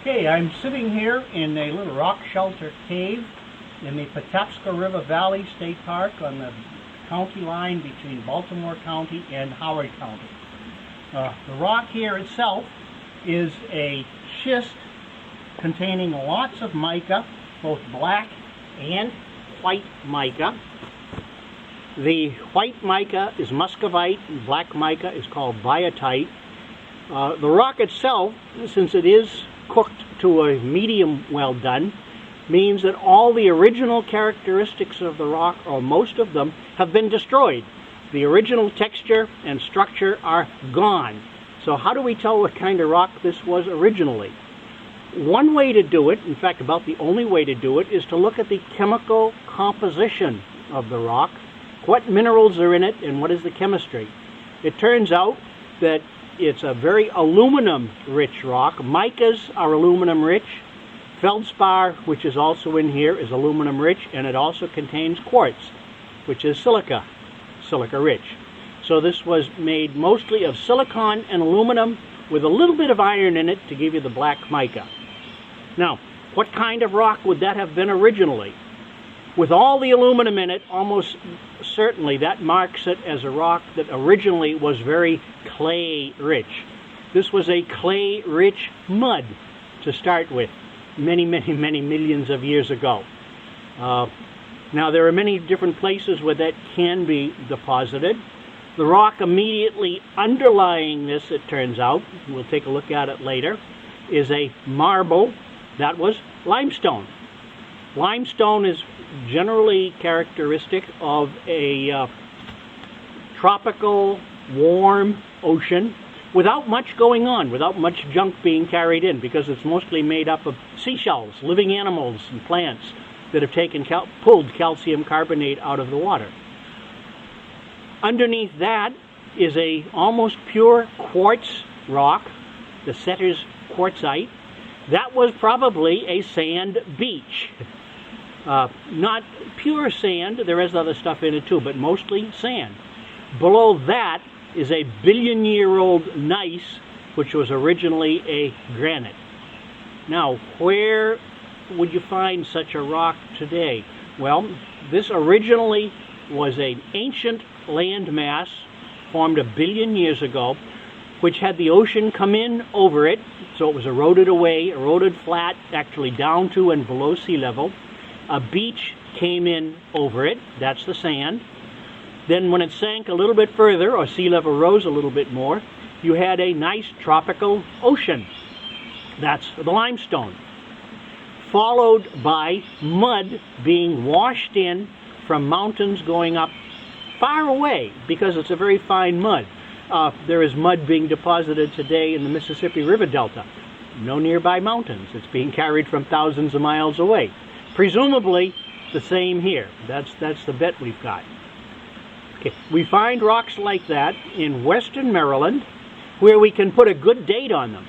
Okay, I'm sitting here in a little rock shelter cave in the Patapsco River Valley State Park on the county line between Baltimore County and Howard County. The rock here itself is a schist containing lots of mica, both black and white mica. The white mica is muscovite, and black mica is called biotite. The rock itself, since it is cooked to a medium well done, means that all the original characteristics of the rock, or most of them, have been destroyed. The original texture and structure are gone. So how do we tell what kind of rock this was originally? One way to do it, in fact about the only way to do it, is to look at the chemical composition of the rock. What minerals are in it and what is the chemistry? It turns out that it's a very aluminum-rich rock. Micas are aluminum-rich. Feldspar, which is also in here, is aluminum-rich, and it also contains quartz, which is silica-rich. So this was made mostly of silicon and aluminum with a little bit of iron in it to give you the black mica. Now, what kind of rock would that have been originally? With all the aluminum in it, almost certainly that marks it as a rock that originally was very clay-rich. This was a clay-rich mud to start with, many millions of years ago. Now there are many different places where that can be deposited. The rock immediately underlying this, it turns out, we'll take a look at it later, is a marble that was limestone. Limestone is generally characteristic of a tropical, warm ocean without much going on, without much junk being carried in, because it's mostly made up of seashells, living animals and plants that have pulled calcium carbonate out of the water. Underneath that is a almost pure quartz rock, the setter's quartzite. That was probably a sand beach. Not pure sand, there is other stuff in it too, but mostly sand. Below that is a billion-year-old gneiss, which was originally a granite. Now, where would you find such a rock today? Well, this originally was an ancient landmass formed 1 billion years ago, which had the ocean come in over it, so it was eroded away, eroded flat, actually down to and below sea level. A beach came in over it, that's the sand. Then when it sank a little bit further, or sea level rose a little bit more, you had a nice tropical ocean. That's the limestone. Followed by mud being washed in from mountains going up far away, because it's a very fine mud. There is mud being deposited today in the Mississippi River Delta. No nearby mountains. It's being carried from thousands of miles away. Presumably the same here. That's the bet we've got. Okay. We find rocks like that in western Maryland where we can put a good date on them.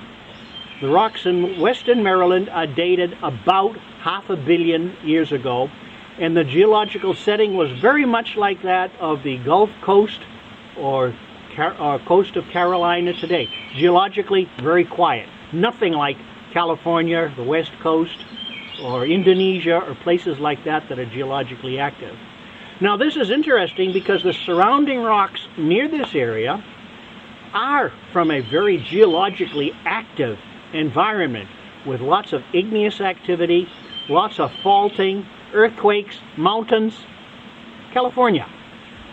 The rocks in western Maryland are dated about 500 million years ago, and the geological setting was very much like that of the Gulf Coast or coast of Carolina today. Geologically, very quiet. Nothing like California, the West Coast, or Indonesia, or places like that that are geologically active. Now this is interesting because the surrounding rocks near this area are from a very geologically active environment with lots of igneous activity, lots of faulting, earthquakes, mountains, California.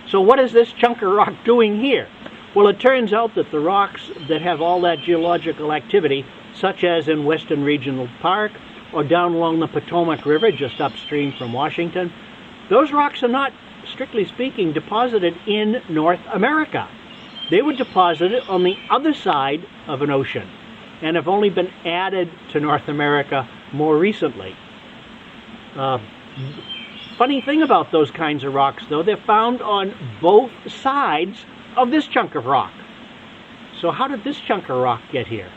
So what is this chunk of rock doing here? Well, it turns out that the rocks that have all that geological activity, such as in Western Regional Park or down along the Potomac River just upstream from Washington, those rocks are not, strictly speaking, deposited in North America. They were deposited on the other side of an ocean and have only been added to North America more recently. Funny thing about those kinds of rocks, though, they're found on both sides of this chunk of rock. So how did this chunk of rock get here?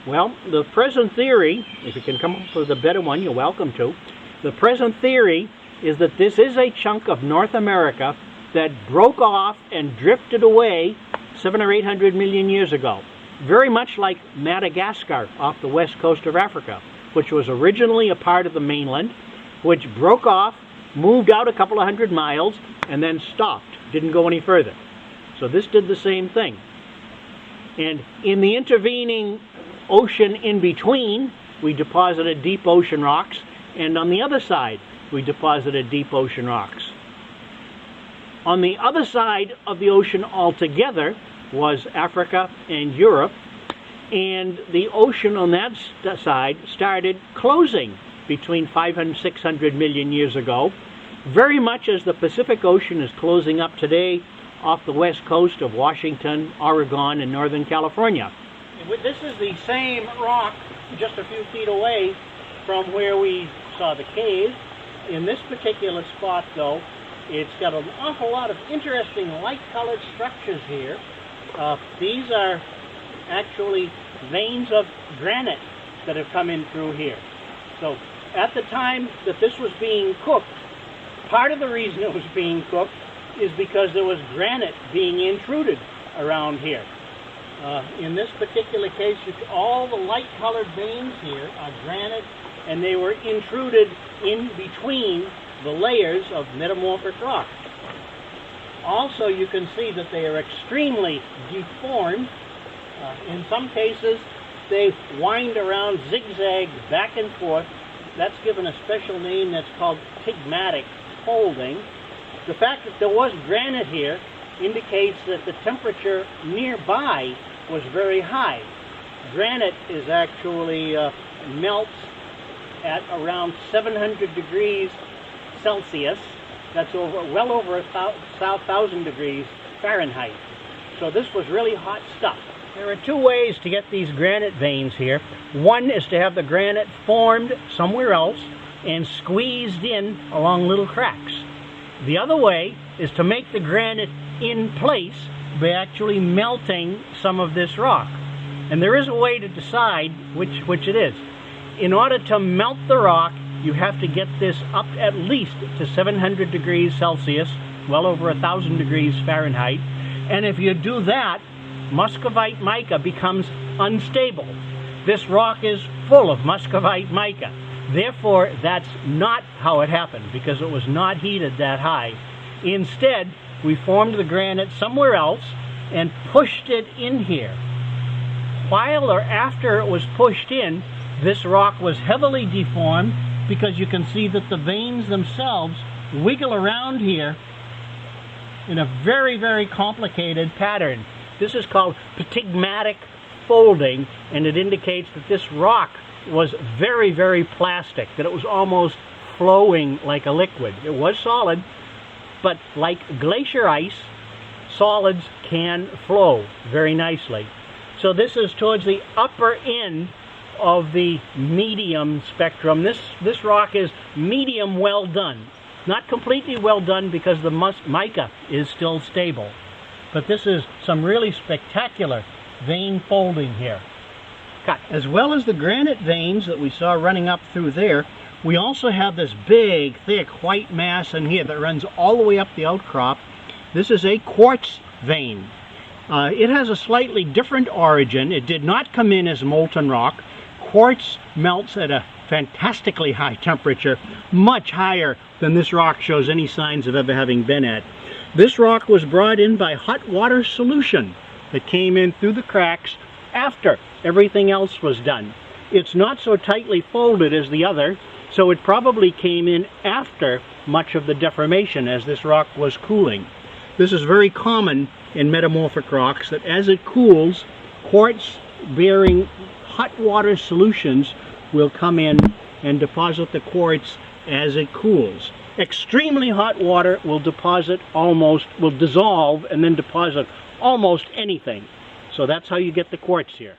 Well, the present theory, if you can come up with a better one, you're welcome to. The present theory is that this is a chunk of North America that broke off and drifted away 700 or 800 million years ago. very much like Madagascar off the west coast of Africa, which was originally a part of the mainland, which broke off, moved out a couple of 100 miles, and then stopped, didn't go any further. So this did the same thing. And in the intervening ocean in between, we deposited deep ocean rocks, and on the other side, we deposited deep ocean rocks. On the other side of the ocean altogether was Africa and Europe, and the ocean on that side started closing between 500 and 600 million years ago, very much as the Pacific Ocean is closing up today off the west coast of Washington, Oregon, and Northern California. This is the same rock just a few feet away from where we saw the cave. In this particular spot, though, it's got an awful lot of interesting light-colored structures here. These are actually veins of granite that have come in through here. So at the time that this was being cooked, part of the reason it was being cooked is because there was granite being intruded around here. In this particular case, all the light-colored veins here are granite, and they were intruded in between the layers of metamorphic rock. Also, you can see that they are extremely deformed. In some cases, they wind around, zigzag back and forth. That's given a special name that's called ptigmatic folding. The fact that there was granite here indicates that the temperature nearby was very high. Granite is actually melts at around 700 degrees Celsius. That's well over 1,000 degrees Fahrenheit. So this was really hot stuff. There are two ways to get these granite veins here. One is to have the granite formed somewhere else and squeezed in along little cracks. The other way is to make the granite in place by actually melting some of this rock. And there is a way to decide which it is. In order to melt the rock, you have to get this up at least to 700 degrees Celsius, well over 1,000 degrees Fahrenheit. And if you do that, muscovite mica becomes unstable. This rock is full of muscovite mica. Therefore, that's not how it happened, because it was not heated that high. Instead, we formed the granite somewhere else and pushed it in here. While or after it was pushed in, this rock was heavily deformed, because you can see that the veins themselves wiggle around here in a very, very complicated pattern. This is called ptigmatic folding, and it indicates that this rock was very, very plastic, that it was almost flowing like a liquid. It was solid, but like glacier ice, solids can flow very nicely. So this is towards the upper end of the medium spectrum. This rock is medium well done. Not completely well done because the mica is still stable. But this is some really spectacular vein folding here. As well as the granite veins that we saw running up through there, we also have this big, thick white mass in here that runs all the way up the outcrop. This is a quartz vein. It has a slightly different origin. It did not come in as molten rock. Quartz melts at a fantastically high temperature, much higher than this rock shows any signs of ever having been at. This rock was brought in by hot water solution that came in through the cracks after everything else was done. It's not so tightly folded as the other, so it probably came in after much of the deformation as this rock was cooling. This is very common in metamorphic rocks, that as it cools, quartz bearing hot water solutions will come in and deposit the quartz as it cools. Extremely hot water will dissolve and then deposit almost anything. So that's how you get the quartz here.